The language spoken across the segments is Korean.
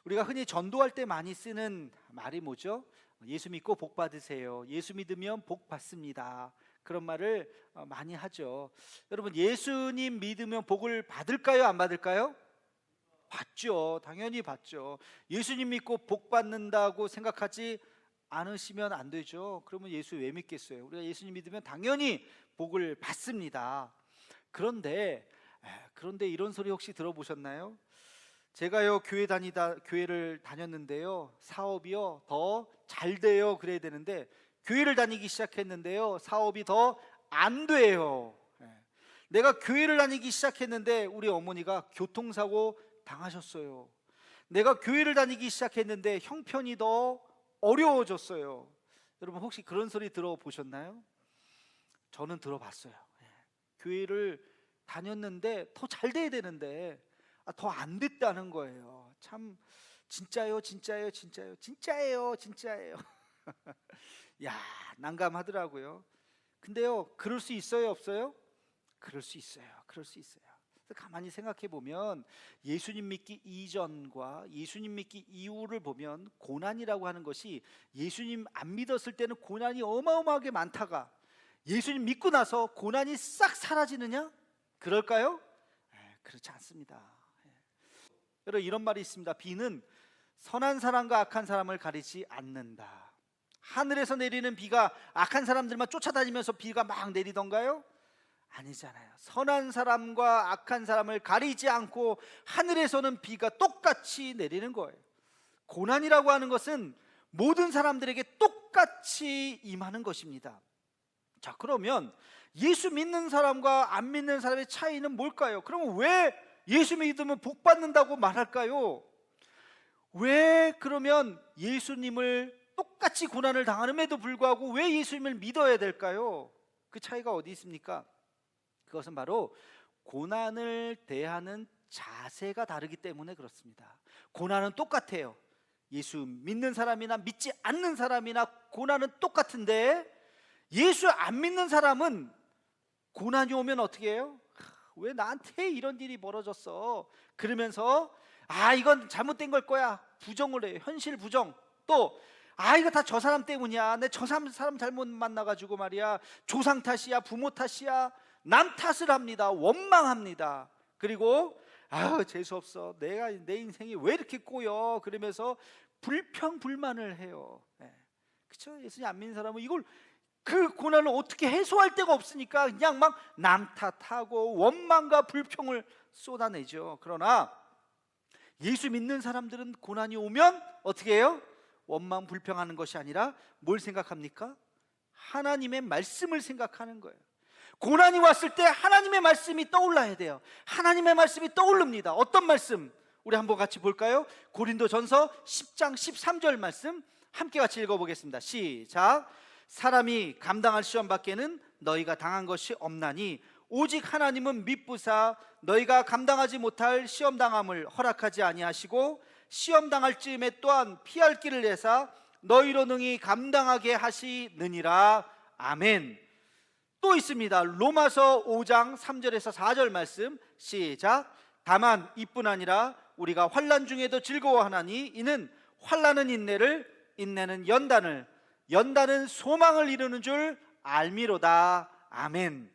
우리가 흔히 전도할 때 많이 쓰는 말이 뭐죠? 예수 믿고 복 받으세요. 예수 믿으면 복 받습니다. 그런 말을 많이 하죠. 여러분, 예수님 믿으면 복을 받을까요? 안 받을까요? 받죠. 당연히 받죠. 예수님 믿고 복 받는다고 생각하지 않으시면 안 되죠. 그러면 예수 왜 믿겠어요? 우리가 예수님 믿으면 당연히 복을 받습니다. 그런데 이런 소리 혹시 들어보셨나요? 제가요 교회를 다녔는데요, 사업이요 더 잘 돼요 그래야 되는데 교회를 다니기 시작했는데요, 사업이 더 안 돼요. 내가 교회를 다니기 시작했는데 우리 어머니가 교통사고 당하셨어요. 내가 교회를 다니기 시작했는데 형편이 더 어려워졌어요. 여러분, 혹시 그런 소리 들어보셨나요? 저는 들어봤어요. 교회를 다녔는데 더 잘 돼야 되는데 더 안 됐다는 거예요. 참, 진짜요, 진짜요, 진짜요, 진짜예요, 진짜예요. 야, 난감하더라고요. 근데요, 그럴 수 있어요, 없어요? 그럴 수 있어요. 그럴 수 있어요. 가만히 생각해 보면 예수님 믿기 이전과 예수님 믿기 이후를 보면 고난이라고 하는 것이, 예수님 안 믿었을 때는 고난이 어마어마하게 많다가 예수님 믿고 나서 고난이 싹 사라지느냐? 그럴까요? 그렇지 않습니다. 여러분, 이런 말이 있습니다. 비는 선한 사람과 악한 사람을 가리지 않는다. 하늘에서 내리는 비가 악한 사람들만 쫓아다니면서 비가 막 내리던가요? 아니잖아요. 선한 사람과 악한 사람을 가리지 않고 하늘에서는 비가 똑같이 내리는 거예요. 고난이라고 하는 것은 모든 사람들에게 똑같이 임하는 것입니다. 자, 그러면 예수 믿는 사람과 안 믿는 사람의 차이는 뭘까요? 그러면 왜 예수 믿으면 복 받는다고 말할까요? 왜 그러면 예수님을 똑같이 고난을 당함에도 불구하고 왜 예수님을 믿어야 될까요? 그 차이가 어디 있습니까? 그것은 바로 고난을 대하는 자세가 다르기 때문에 그렇습니다. 고난은 똑같아요. 예수 믿는 사람이나 믿지 않는 사람이나 고난은 똑같은데, 예수 안 믿는 사람은 고난이 오면 어떻게 해요? 왜 나한테 이런 일이 벌어졌어? 그러면서 이건 잘못된 걸 거야, 부정을 해요. 현실 부정. 또 이거 다 저 사람 때문이야, 내 저 사람 잘못 만나가지고 말이야, 조상 탓이야, 부모 탓이야, 남 탓을 합니다. 원망합니다. 그리고 재수없어, 내 인생이 왜 이렇게 꼬여, 그러면서 불평불만을 해요. 그렇죠? 예수님 안 믿는 사람은 그 고난을 어떻게 해소할 데가 없으니까 그냥 막 남 탓하고 원망과 불평을 쏟아내죠. 그러나 예수 믿는 사람들은 고난이 오면 어떻게 해요? 원망 불평하는 것이 아니라 뭘 생각합니까? 하나님의 말씀을 생각하는 거예요. 고난이 왔을 때 하나님의 말씀이 떠올라야 돼요. 하나님의 말씀이 떠오릅니다. 어떤 말씀? 우리 한번 같이 볼까요? 고린도전서 10장 13절 말씀 함께 같이 읽어보겠습니다. 시작. 사람이 감당할 시험 밖에는 너희가 당한 것이 없나니 오직 하나님은 미쁘사 너희가 감당하지 못할 시험 당함을 허락하지 아니하시고 시험 당할 즈음에 또한 피할 길을 내사 너희로 능히 감당하게 하시느니라. 아멘. 또 있습니다. 로마서 5장 3절에서 4절 말씀 시작. 다만 이뿐 아니라 우리가 환난 중에도 즐거워하나니 이는 환난은 인내를, 인내는 연단을, 연단은 소망을 이루는 줄 알미로다. 아멘.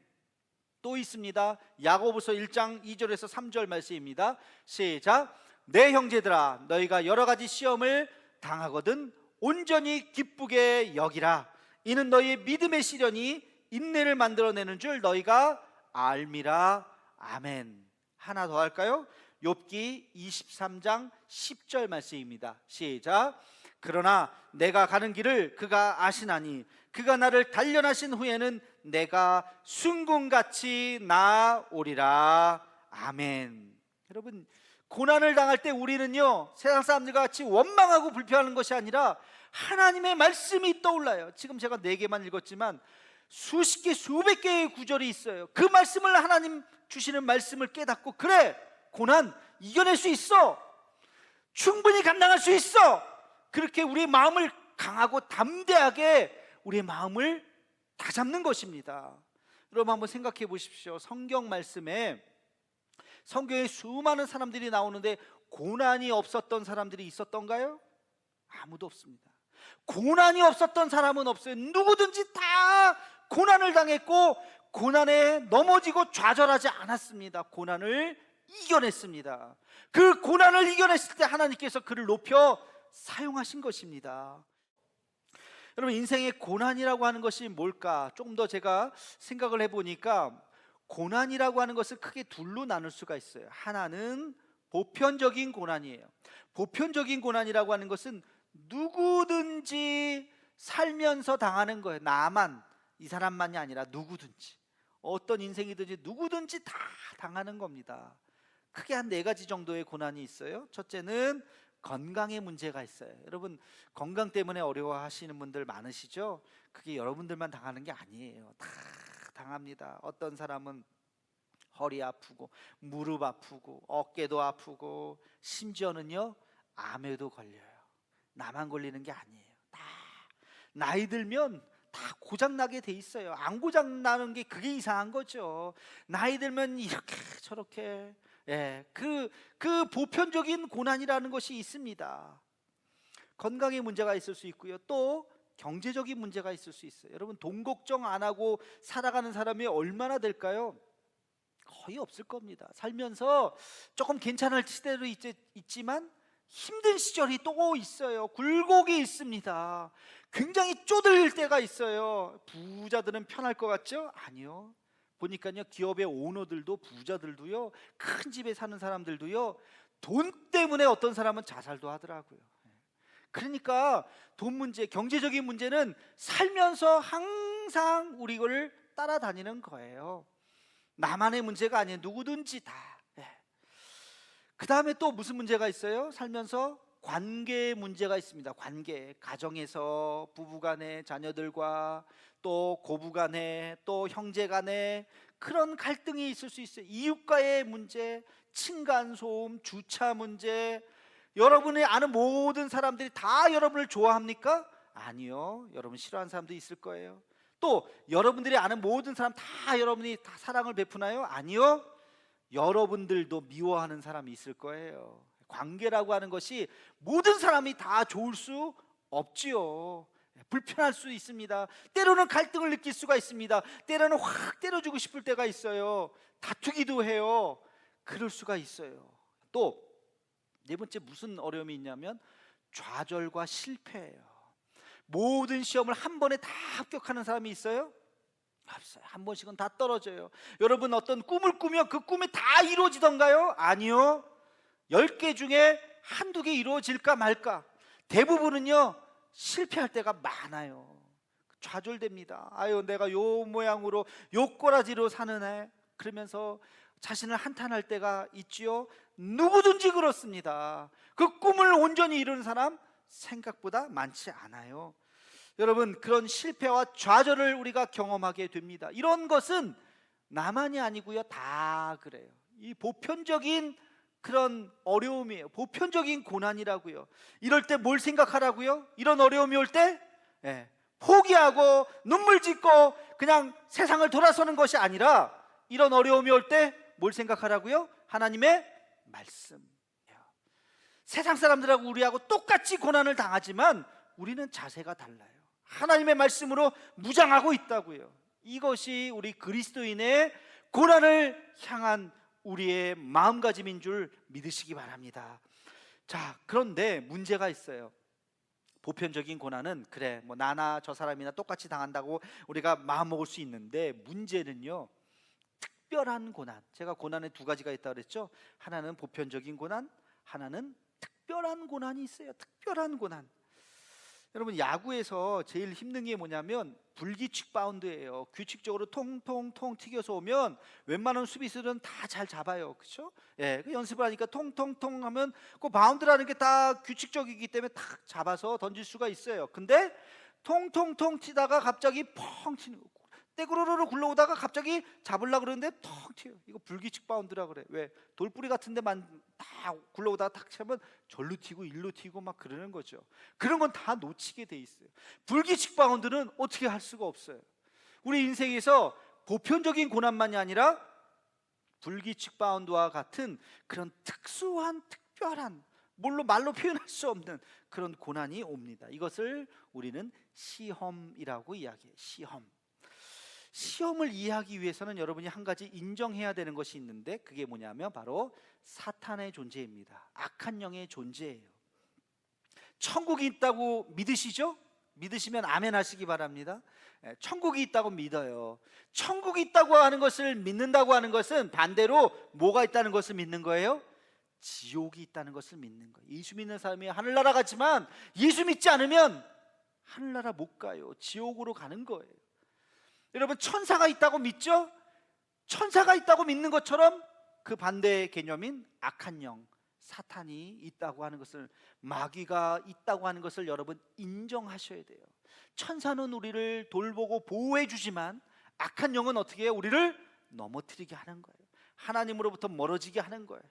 또 있습니다. 야고보서 1장 2절에서 3절 말씀입니다. 시작. 내 형제들아, 너희가 여러 가지 시험을 당하거든 온전히 기쁘게 여기라. 이는 너희의 믿음의 시련이 인내를 만들어내는 줄 너희가 알미라. 아멘. 하나 더 할까요? 욥기 23장 10절 말씀입니다. 시작. 그러나 내가 가는 길을 그가 아시나니 그가 나를 단련하신 후에는 내가 순금같이 나오리라. 아멘. 여러분, 고난을 당할 때 우리는요, 세상 사람들과 같이 원망하고 불평하는 것이 아니라 하나님의 말씀이 떠올라요. 지금 제가 4개만 읽었지만 수십 개, 수백 개의 구절이 있어요. 그 말씀을, 하나님 주시는 말씀을 깨닫고, 그래, 고난 이겨낼 수 있어, 충분히 감당할 수 있어, 그렇게 우리의 마음을 강하고 담대하게 우리의 마음을 다잡는 것입니다. 여러분, 한번 생각해 보십시오. 성경 말씀에, 성경에 수많은 사람들이 나오는데 고난이 없었던 사람들이 있었던가요? 아무도 없습니다. 고난이 없었던 사람은 없어요. 누구든지 다 고난을 당했고 고난에 넘어지고 좌절하지 않았습니다. 고난을 이겨냈습니다. 그 고난을 이겨냈을 때 하나님께서 그를 높여 사용하신 것입니다. 여러분, 인생의 고난이라고 하는 것이 뭘까? 조금 더 제가 생각을 해보니까 고난이라고 하는 것을 크게 둘로 나눌 수가 있어요. 하나는 보편적인 고난이에요. 보편적인 고난이라고 하는 것은 누구든지 살면서 당하는 거예요. 나만, 이 사람만이 아니라 누구든지, 어떤 인생이든지 누구든지 다 당하는 겁니다. 크게 한 4가지 정도의 고난이 있어요. 첫째는 건강의 문제가 있어요. 여러분, 건강 때문에 어려워하시는 분들 많으시죠? 그게 여러분들만 당하는 게 아니에요. 다 당합니다. 어떤 사람은 허리 아프고 무릎 아프고 어깨도 아프고 심지어는요 암에도 걸려요. 나만 걸리는 게 아니에요. 다 나이 들면 다 고장나게 돼 있어요. 안 고장나는 게 그게 이상한 거죠. 나이 들면 이렇게 저렇게, 그 보편적인 고난이라는 것이 있습니다. 건강의 문제가 있을 수 있고요, 또 경제적인 문제가 있을 수 있어요. 여러분, 돈 걱정 안 하고 살아가는 사람이 얼마나 될까요? 거의 없을 겁니다. 살면서 조금 괜찮을 시대도 있지만 힘든 시절이 또 있어요. 굴곡이 있습니다. 굉장히 쪼들 때가 있어요. 부자들은 편할 것 같죠? 아니요. 보니까요, 기업의 오너들도 부자들도요, 큰 집에 사는 사람들도요, 돈 때문에 어떤 사람은 자살도 하더라고요. 그러니까 돈 문제, 경제적인 문제는 살면서 항상 우리를 따라다니는 거예요. 나만의 문제가 아니에요. 누구든지 다. 그 다음에 또 무슨 문제가 있어요? 살면서 관계 문제가 있습니다. 관계, 가정에서 부부간에, 자녀들과 또 고부간에, 또 형제간에 그런 갈등이 있을 수 있어요. 이웃과의 문제, 층간소음, 주차 문제. 여러분이 아는 모든 사람들이 다 여러분을 좋아합니까? 아니요. 여러분 싫어하는 사람도 있을 거예요. 또 여러분들이 아는 모든 사람 다 여러분이 다 사랑을 베푸나요? 아니요. 여러분들도 미워하는 사람이 있을 거예요. 관계라고 하는 것이 모든 사람이 다 좋을 수 없지요. 불편할 수 있습니다. 때로는 갈등을 느낄 수가 있습니다. 때로는 확 때려주고 싶을 때가 있어요. 다투기도 해요. 그럴 수가 있어요. 또 4번째 무슨 어려움이 있냐면 좌절과 실패예요. 모든 시험을 한 번에 다 합격하는 사람이 있어요? 없어요. 한 번씩은 다 떨어져요. 여러분, 어떤 꿈을 꾸면 그 꿈이 다 이루어지던가요? 아니요. 10개 중에 한두 개 이루어질까 말까. 대부분은요 실패할 때가 많아요. 좌절됩니다. 아유, 내가 요 모양으로 요 꼬라지로 사는 애, 그러면서 자신을 한탄할 때가 있지요. 누구든지 그렇습니다. 그 꿈을 온전히 이루는 사람 생각보다 많지 않아요. 여러분, 그런 실패와 좌절을 우리가 경험하게 됩니다. 이런 것은 나만이 아니고요, 다 그래요. 이 보편적인 그런 어려움이에요. 보편적인 고난이라고요. 이럴 때 뭘 생각하라고요? 이런 어려움이 올 때 포기하고 눈물 짓고 그냥 세상을 돌아서는 것이 아니라, 이런 어려움이 올 때 뭘 생각하라고요? 하나님의 말씀. 세상 사람들하고 우리하고 똑같이 고난을 당하지만 우리는 자세가 달라요. 하나님의 말씀으로 무장하고 있다고요. 이것이 우리 그리스도인의 고난을 향한 우리의 마음가짐인 줄 믿으시기 바랍니다. 자, 그런데 문제가 있어요. 보편적인 고난은 그래, 뭐 나나 저 사람이나 똑같이 당한다고 우리가 마음먹을 수 있는데, 문제는요 특별한 고난. 제가 고난에 2가지가 있다고 그랬죠. 하나는 보편적인 고난, 하나는 특별한 고난이 있어요. 특별한 고난. 여러분, 야구에서 제일 힘든 게 뭐냐면 불규칙 바운드예요. 규칙적으로 통통통 튀겨서 오면 웬만한 수비수들은 다 잘 잡아요. 그렇죠? 그 연습을 하니까 통통통 하면 그 바운드라는 게 다 규칙적이기 때문에 탁 잡아서 던질 수가 있어요. 근데 통통통 튀다가 갑자기 펑 튀는 거, 떼구르르 굴러오다가 갑자기 잡으려고 그러는데 텅 튀어요. 이거 불규칙 바운드라 그래. 왜? 돌뿌리 같은 데만 다 굴러오다가 탁 차면 절로 튀고 일로 튀고 막 그러는 거죠. 그런 건 다 놓치게 돼 있어요. 불규칙 바운드는 어떻게 할 수가 없어요. 우리 인생에서 보편적인 고난만이 아니라 불규칙 바운드와 같은 그런 특수한 특별한, 말로 표현할 수 없는 그런 고난이 옵니다. 이것을 우리는 시험이라고 이야기해요. 시험을 이해하기 위해서는 여러분이 한 가지 인정해야 되는 것이 있는데, 그게 뭐냐면 바로 사탄의 존재입니다. 악한 영의 존재예요. 천국이 있다고 믿으시죠? 믿으시면 아멘 하시기 바랍니다. 천국이 있다고 믿어요. 천국이 있다고 하는 것을 믿는다고 하는 것은 반대로 뭐가 있다는 것을 믿는 거예요? 지옥이 있다는 것을 믿는 거예요. 예수 믿는 사람이 하늘나라 가지만 예수 믿지 않으면 하늘나라 못 가요. 지옥으로 가는 거예요. 여러분, 천사가 있다고 믿죠? 천사가 있다고 믿는 것처럼 그 반대의 개념인 악한 영, 사탄이 있다고 하는 것을, 마귀가 있다고 하는 것을 여러분 인정하셔야 돼요. 천사는 우리를 돌보고 보호해 주지만 악한 영은 어떻게 해요? 우리를 넘어뜨리게 하는 거예요. 하나님으로부터 멀어지게 하는 거예요.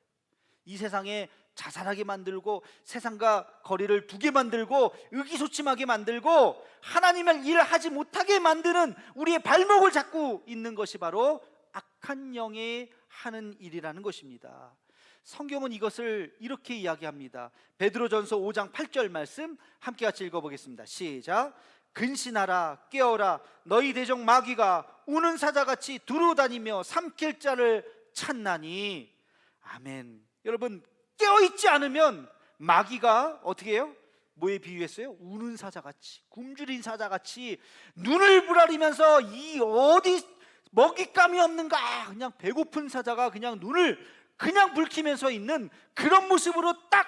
이 세상에 자살하게 만들고, 세상과 거리를 두게 만들고, 의기소침하게 만들고, 하나님의 일을 하지 못하게 만드는 우리의 발목을 잡고 있는 것이 바로 악한 영이 하는 일이라는 것입니다. 성경은 이것을 이렇게 이야기합니다. 베드로전서 5장 8절 말씀 함께 같이 읽어보겠습니다. 시작. 근신하라, 깨어라, 너희 대적 마귀가 우는 사자같이 두루다니며 삼킬 자를 찾나니. 아멘. 여러분, 깨어있지 않으면 마귀가 어떻게 해요? 뭐에 비유했어요? 우는 사자같이, 굶주린 사자같이 눈을 부라리면서 이 어디 먹잇감이 없는가, 그냥 배고픈 사자가 그냥 눈을 그냥 붉히면서 있는 그런 모습으로 딱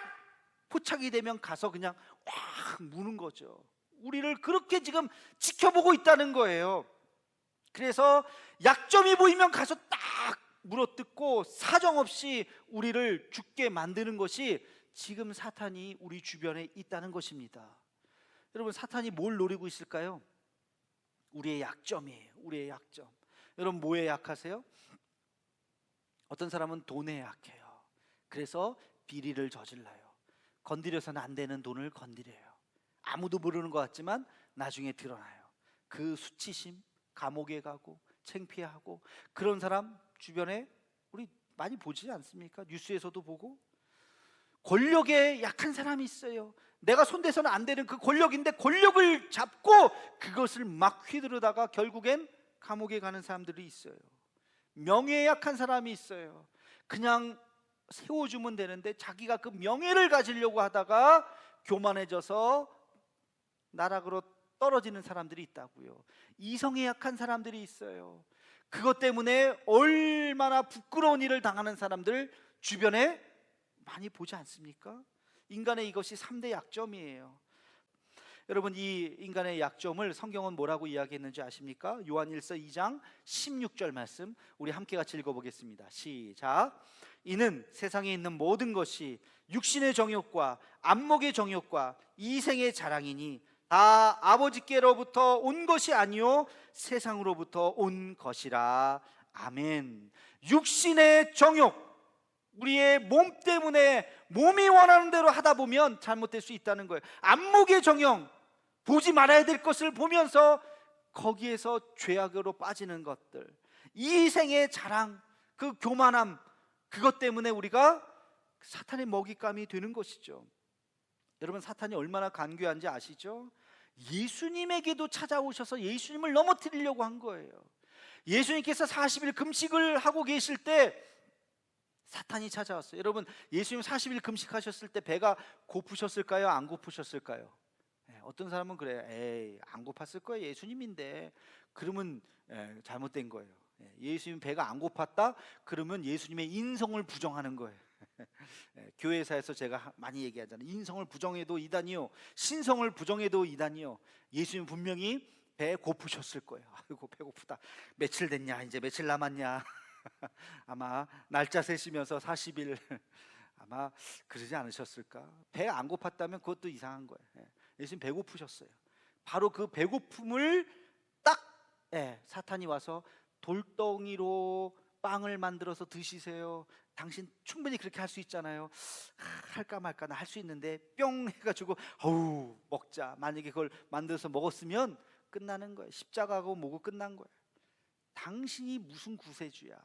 포착이 되면 가서 그냥 확 무는 거죠. 우리를 그렇게 지금 지켜보고 있다는 거예요. 그래서 약점이 보이면 가서 딱 물어뜯고 사정없이 우리를 죽게 만드는 것이 지금 사탄이 우리 주변에 있다는 것입니다. 여러분, 사탄이 뭘 노리고 있을까요? 우리의 약점이에요. 우리의 약점. 여러분, 뭐에 약하세요? 어떤 사람은 돈에 약해요. 그래서 비리를 저질러요. 건드려서는 안 되는 돈을 건드려요. 아무도 모르는 것 같지만 나중에 드러나요. 그 수치심, 감옥에 가고 창피하고, 그런 사람 주변에 우리 많이 보지 않습니까? 뉴스에서도 보고. 권력에 약한 사람이 있어요. 내가 손대서는 안 되는 그 권력인데 권력을 잡고 그것을 막 휘두르다가 결국엔 감옥에 가는 사람들이 있어요. 명예에 약한 사람이 있어요. 그냥 세워주면 되는데 자기가 그 명예를 가지려고 하다가 교만해져서 나락으로 떨어지는 사람들이 있다고요. 이성에 약한 사람들이 있어요. 그것 때문에 얼마나 부끄러운 일을 당하는 사람들 주변에 많이 보지 않습니까? 인간의 이것이 3대 약점이에요. 여러분, 이 인간의 약점을 성경은 뭐라고 이야기했는지 아십니까? 요한일서 2장 16절 말씀 우리 함께 같이 읽어보겠습니다. 시작. 이는 세상에 있는 모든 것이 육신의 정욕과 안목의 정욕과 이생의 자랑이니 다 아버지께로부터 온 것이 아니요 세상으로부터 온 것이라. 아멘. 육신의 정욕, 우리의 몸 때문에 몸이 원하는 대로 하다 보면 잘못될 수 있다는 거예요. 안목의 정욕, 보지 말아야 될 것을 보면서 거기에서 죄악으로 빠지는 것들, 이생의 자랑, 그 교만함, 그것 때문에 우리가 사탄의 먹잇감이 되는 것이죠. 여러분, 사탄이 얼마나 간교한지 아시죠? 예수님에게도 찾아오셔서 예수님을 넘어뜨리려고 한 거예요. 예수님께서 40일 금식을 하고 계실 때 사탄이 찾아왔어요. 여러분, 예수님 40일 금식하셨을 때 배가 고프셨을까요? 안 고프셨을까요? 어떤 사람은 그래요. 에이, 안 고팠을 거예요. 예수님인데. 그러면 잘못된 거예요. 예수님 배가 안 고팠다? 그러면 예수님의 인성을 부정하는 거예요. 교회사에서 제가 많이 얘기하잖아요. 인성을 부정해도 이단이요, 신성을 부정해도 이단이요. 예수님 분명히 배 고프셨을 거예요. 아이고, 배고프다. 며칠 됐냐? 이제 며칠 남았냐? 아마 날짜 세시면서 40일 아마 그러지 않으셨을까? 배 안 고팠다면 그것도 이상한 거예요. 예수님 배고프셨어요. 바로 그 배고픔을 딱 사탄이 와서 돌덩이로 빵을 만들어서 드시세요. 당신 충분히 그렇게 할 수 있잖아요. 할까 말까, 나 할 수 있는데 뿅 해가지고 어우 먹자. 만약에 그걸 만들어서 먹었으면 끝나는 거예요. 십자가하고 뭐고 끝난 거예요. 당신이 무슨 구세주야.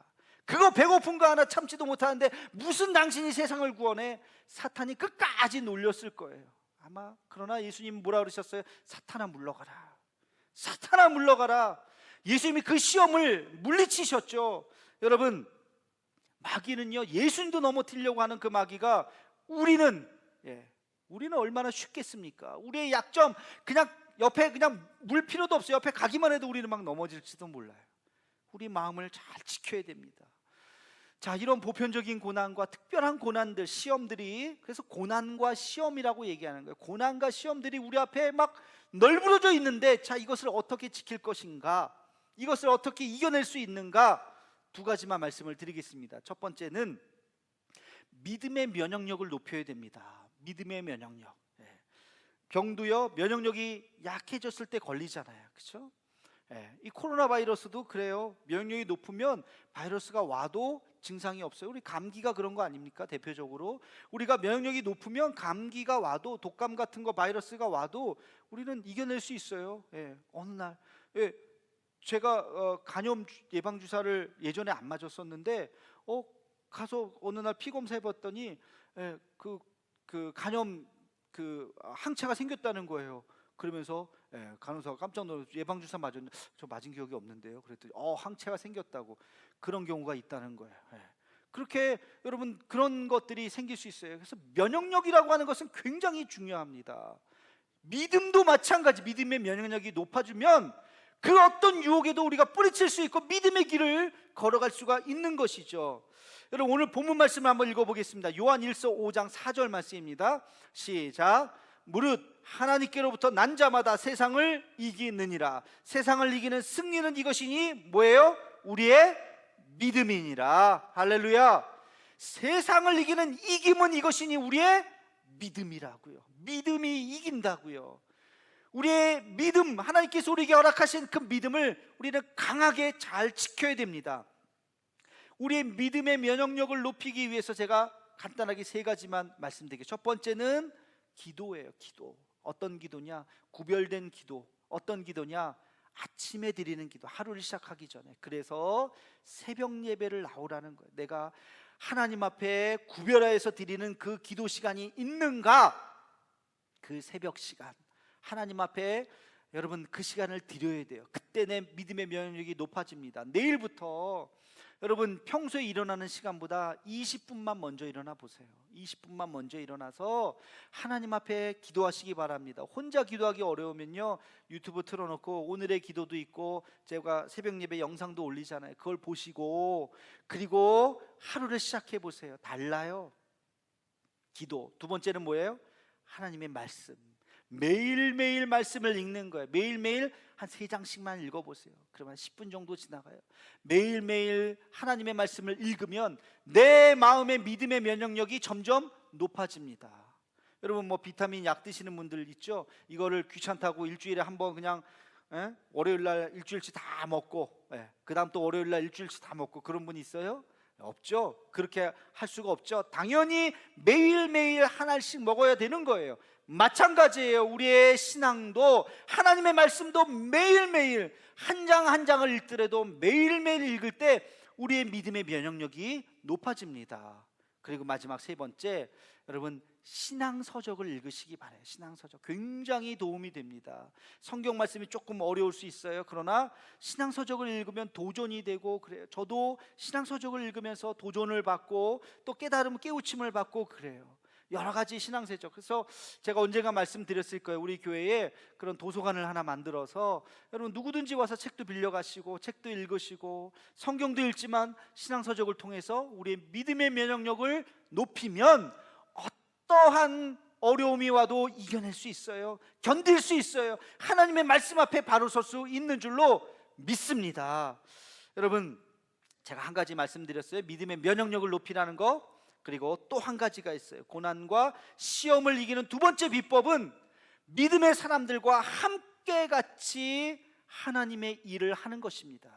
그거 배고픈 거 하나 참지도 못하는데 무슨 당신이 세상을 구원해? 사탄이 끝까지 놀렸을 거예요. 아마. 그러나 예수님 뭐라 그러셨어요? 사탄아 물러가라. 사탄아 물러가라. 예수님이 그 시험을 물리치셨죠. 여러분, 마귀는요, 예수님도 넘어뜨리려고 하는 그 마귀가 우리는 얼마나 쉽겠습니까? 우리의 약점 그냥 옆에 그냥 물 필요도 없어요. 옆에 가기만 해도 우리는 막 넘어질지도 몰라요. 우리 마음을 잘 지켜야 됩니다. 자, 이런 보편적인 고난과 특별한 고난들, 시험들이, 그래서 고난과 시험이라고 얘기하는 거예요. 고난과 시험들이 우리 앞에 막 널브러져 있는데, 자, 이것을 어떻게 지킬 것인가, 이것을 어떻게 이겨낼 수 있는가, 두 가지만 말씀을 드리겠습니다. 첫 번째는 믿음의 면역력을 높여야 됩니다. 믿음의 면역력. 병도요, 면역력이 약해졌을 때 걸리잖아요. 그렇죠? 이 코로나 바이러스도 그래요. 면역력이 높으면 바이러스가 와도 증상이 없어요. 우리 감기가 그런 거 아닙니까? 대표적으로 우리가 면역력이 높으면 감기가 와도, 독감 같은 거 바이러스가 와도 우리는 이겨낼 수 있어요. 어느 날 제가 간염 예방 주사를 예전에 안 맞았었는데 가서 어느 날 피 검사해 봤더니 그 간염 항체가 생겼다는 거예요. 그러면서 간호사가 깜짝 놀라서 예방 주사 맞았는데 저 맞은 기억이 없는데요. 그랬더니 항체가 생겼다고. 그런 경우가 있다는 거예요. 그렇게 여러분 그런 것들이 생길 수 있어요. 그래서 면역력이라고 하는 것은 굉장히 중요합니다. 믿음도 마찬가지. 믿음의 면역력이 높아지면 그 어떤 유혹에도 우리가 뿌리칠 수 있고 믿음의 길을 걸어갈 수가 있는 것이죠. 여러분, 오늘 본문 말씀을 한번 읽어보겠습니다. 요한 1서 5장 4절 말씀입니다. 시작. 무릇 하나님께로부터 난 자마다 세상을 이기느니라. 세상을 이기는 승리는 이것이니 뭐예요? 우리의 믿음이니라. 할렐루야. 세상을 이기는 이김은 이것이니 우리의 믿음이라고요. 믿음이 이긴다고요. 우리의 믿음, 하나님께서 우리에게 허락하신 그 믿음을 우리는 강하게 잘 지켜야 됩니다. 우리의 믿음의 면역력을 높이기 위해서 제가 간단하게 세 가지만 말씀드릴게요. 첫 번째는 기도예요. 기도. 어떤 기도냐? 구별된 기도. 어떤 기도냐? 아침에 드리는 기도. 하루를 시작하기 전에. 그래서 새벽 예배를 나오라는 거예요. 내가 하나님 앞에 구별하여서 드리는 그 기도 시간이 있는가? 그 새벽 시간, 하나님 앞에 여러분 그 시간을 드려야 돼요. 그때 내 믿음의 면역력이 높아집니다. 내일부터 여러분 평소에 일어나는 시간보다 20분만 먼저 일어나 보세요. 20분만 먼저 일어나서 하나님 앞에 기도하시기 바랍니다. 혼자 기도하기 어려우면요, 유튜브 틀어놓고 오늘의 기도도 있고 제가 새벽 예배 영상도 올리잖아요. 그걸 보시고 그리고 하루를 시작해 보세요. 달라요. 기도. 두 번째는 뭐예요? 하나님의 말씀. 매일매일 말씀을 읽는 거예요. 매일매일 한 3장씩만 읽어보세요. 그러면 10분 정도 지나가요. 매일매일 하나님의 말씀을 읽으면 내 마음의 믿음의 면역력이 점점 높아집니다. 여러분 뭐 비타민 약 드시는 분들 있죠? 이거를 귀찮다고 일주일에 한번 그냥 월요일날 일주일치 다 먹고 그 다음 또 월요일날 일주일치 다 먹고 그런 분 있어요? 없죠. 그렇게 할 수가 없죠. 당연히 매일매일 하나씩 먹어야 되는 거예요. 마찬가지예요. 우리의 신앙도, 하나님의 말씀도 매일매일 한 장 한 장을 읽더라도 매일매일 읽을 때 우리의 믿음의 면역력이 높아집니다. 그리고 마지막 세 번째, 여러분 신앙서적을 읽으시기 바라요. 신앙서적 굉장히 도움이 됩니다. 성경 말씀이 조금 어려울 수 있어요. 그러나 신앙서적을 읽으면 도전이 되고 그래요. 저도 신앙서적을 읽으면서 도전을 받고 또 깨달음, 깨우침을 받고 그래요. 여러 가지 신앙서적. 그래서 제가 언젠가 말씀드렸을 거예요. 우리 교회에 그런 도서관을 하나 만들어서 여러분 누구든지 와서 책도 빌려가시고 책도 읽으시고 성경도 읽지만 신앙서적을 통해서 우리의 믿음의 면역력을 높이면 어떠한 어려움이 와도 이겨낼 수 있어요. 견딜 수 있어요. 하나님의 말씀 앞에 바로 설 수 있는 줄로 믿습니다. 여러분 제가 한 가지 말씀드렸어요. 믿음의 면역력을 높이라는 거. 그리고 또 한 가지가 있어요. 고난과 시험을 이기는 두 번째 비법은 믿음의 사람들과 함께 같이 하나님의 일을 하는 것입니다.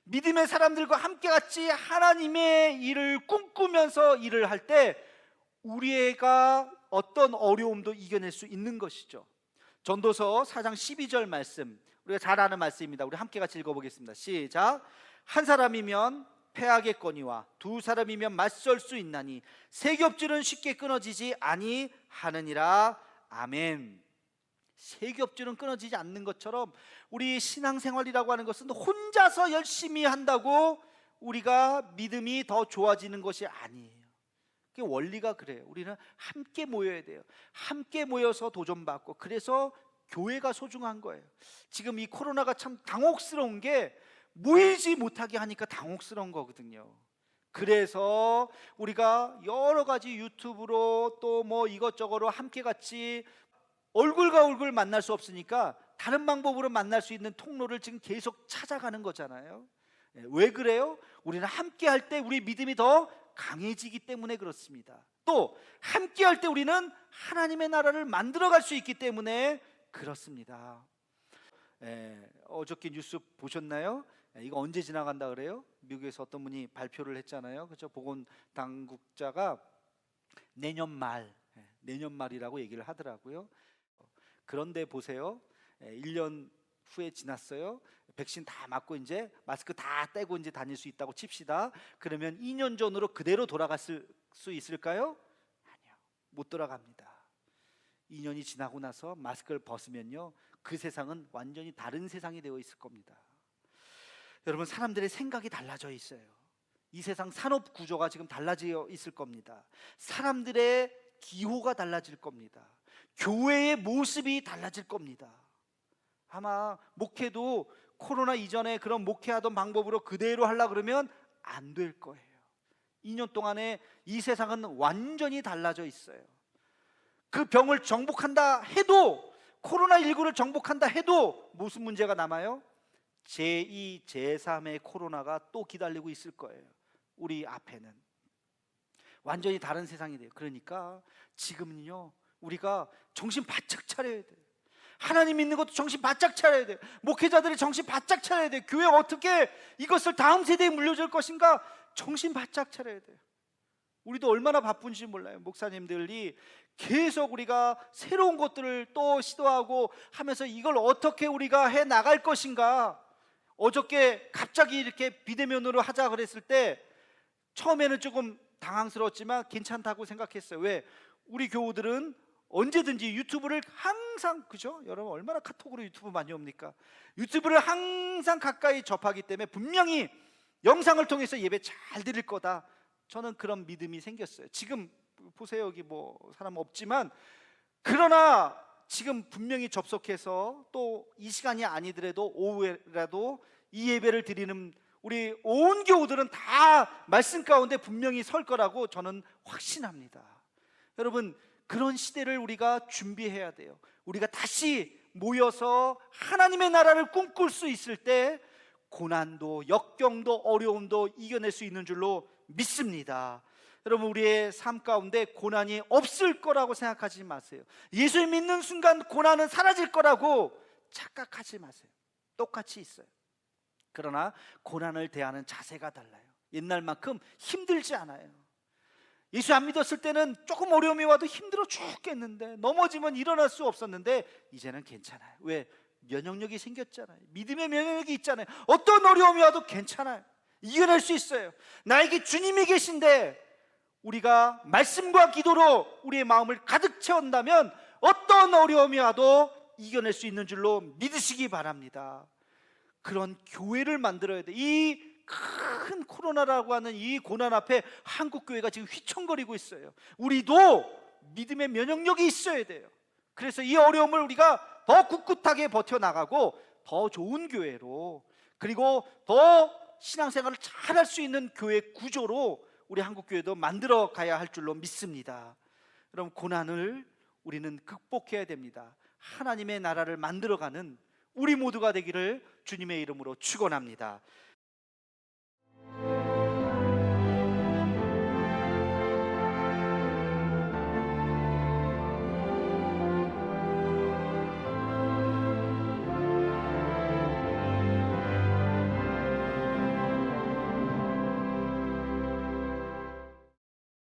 믿음의 사람들과 함께 같이 하나님의 일을 꿈꾸면서 일을 할 때 우리가 어떤 어려움도 이겨낼 수 있는 것이죠. 전도서 4장 12절 말씀, 우리가 잘 아는 말씀입니다. 우리 함께 같이 읽어보겠습니다. 시작. 한 사람이면 패하겠거니와 두 사람이면 맞설 수 있나니 세겹줄은 쉽게 끊어지지 아니하느니라. 아멘. 세겹줄은 끊어지지 않는 것처럼 우리 신앙생활이라고 하는 것은 혼자서 열심히 한다고 우리가 믿음이 더 좋아지는 것이 아니에요. 그 원리가 그래요. 우리는 함께 모여야 돼요. 함께 모여서 도전받고, 그래서 교회가 소중한 거예요. 지금 이 코로나가 참 당혹스러운 게 모이지 못하게 하니까 당혹스러운 거거든요. 그래서 우리가 여러 가지 유튜브로 또 뭐 이것저것으로 함께 같이 얼굴과 얼굴 만날 수 없으니까 다른 방법으로 만날 수 있는 통로를 지금 계속 찾아가는 거잖아요. 왜 그래요? 우리는 함께 할 때 우리 믿음이 더 강해지기 때문에 그렇습니다. 또 함께 할 때 우리는 하나님의 나라를 만들어갈 수 있기 때문에 그렇습니다. 어저께 뉴스 보셨나요? 이거 언제 지나간다 그래요? 미국에서 어떤 분이 발표를 했잖아요. 그렇죠? 보건 당국자가 내년 말이라고 얘기를 하더라고요. 그런데 보세요. 1년 후에 지났어요. 백신 다 맞고 이제 마스크 다 떼고 이제 다닐 수 있다고 칩시다. 그러면 2년 전으로 그대로 돌아갔을 수 있을까요? 아니요, 못 돌아갑니다. 2년이 지나고 나서 마스크를 벗으면요, 그 세상은 완전히 다른 세상이 되어 있을 겁니다. 여러분, 사람들의 생각이 달라져 있어요. 이 세상 산업 구조가 지금 달라져 있을 겁니다. 사람들의 기호가 달라질 겁니다. 교회의 모습이 달라질 겁니다. 아마 목회도 코로나 이전에 그런 목회하던 방법으로 그대로 하려고 그러면 안 될 거예요. 2년 동안에 이 세상은 완전히 달라져 있어요. 그 병을 정복한다 해도, 코로나19를 정복한다 해도 무슨 문제가 남아요? 제2, 제3의 코로나가 또 기다리고 있을 거예요. 우리 앞에는 완전히 다른 세상이 돼요. 그러니까 지금은요, 우리가 정신 바짝 차려야 돼요. 하나님 믿는 것도 정신 바짝 차려야 돼요. 목회자들이 정신 바짝 차려야 돼요. 교회 어떻게 이것을 다음 세대에 물려줄 것인가 정신 바짝 차려야 돼요. 우리도 얼마나 바쁜지 몰라요. 목사님들이 계속 우리가 새로운 것들을 또 시도하고 하면서 이걸 어떻게 우리가 해 나갈 것인가. 어저께 갑자기 이렇게 비대면으로 하자 그랬을 때 처음에는 조금 당황스러웠지만 괜찮다고 생각했어요. 왜? 우리 교우들은 언제든지 유튜브를 항상, 그죠? 여러분 얼마나 카톡으로 유튜브 많이 옵니까? 유튜브를 항상 가까이 접하기 때문에 분명히 영상을 통해서 예배 잘 드릴 거다, 저는 그런 믿음이 생겼어요. 지금 보세요, 여기 뭐 사람 없지만, 그러나 지금 분명히 접속해서 또 이 시간이 아니더라도 오후에라도 이 예배를 드리는 우리 온 교우들은 다 말씀 가운데 분명히 설 거라고 저는 확신합니다. 여러분, 그런 시대를 우리가 준비해야 돼요. 우리가 다시 모여서 하나님의 나라를 꿈꿀 수 있을 때 고난도, 역경도, 어려움도 이겨낼 수 있는 줄로 믿습니다. 여러분, 우리의 삶 가운데 고난이 없을 거라고 생각하지 마세요. 예수를 믿는 순간 고난은 사라질 거라고 착각하지 마세요. 똑같이 있어요. 그러나 고난을 대하는 자세가 달라요. 옛날만큼 힘들지 않아요. 예수 안 믿었을 때는 조금 어려움이 와도 힘들어 죽겠는데, 넘어지면 일어날 수 없었는데 이제는 괜찮아요. 왜? 면역력이 생겼잖아요. 믿음의 면역력이 있잖아요. 어떤 어려움이 와도 괜찮아요. 이겨낼 수 있어요. 나에게 주님이 계신데 우리가 말씀과 기도로 우리의 마음을 가득 채운다면 어떤 어려움이 와도 이겨낼 수 있는 줄로 믿으시기 바랍니다. 그런 교회를 만들어야 돼. 이 큰 코로나라고 하는 이 고난 앞에 한국 교회가 지금 휘청거리고 있어요. 우리도 믿음의 면역력이 있어야 돼요. 그래서 이 어려움을 우리가 더 굳굳하게 버텨나가고 더 좋은 교회로, 그리고 더 신앙생활을 잘할 수 있는 교회 구조로 우리 한국 교회도 만들어 가야 할 줄로 믿습니다. 여러분, 고난을 우리는 극복해야 됩니다. 하나님의 나라를 만들어가는 우리 모두가 되기를 주님의 이름으로 축원합니다.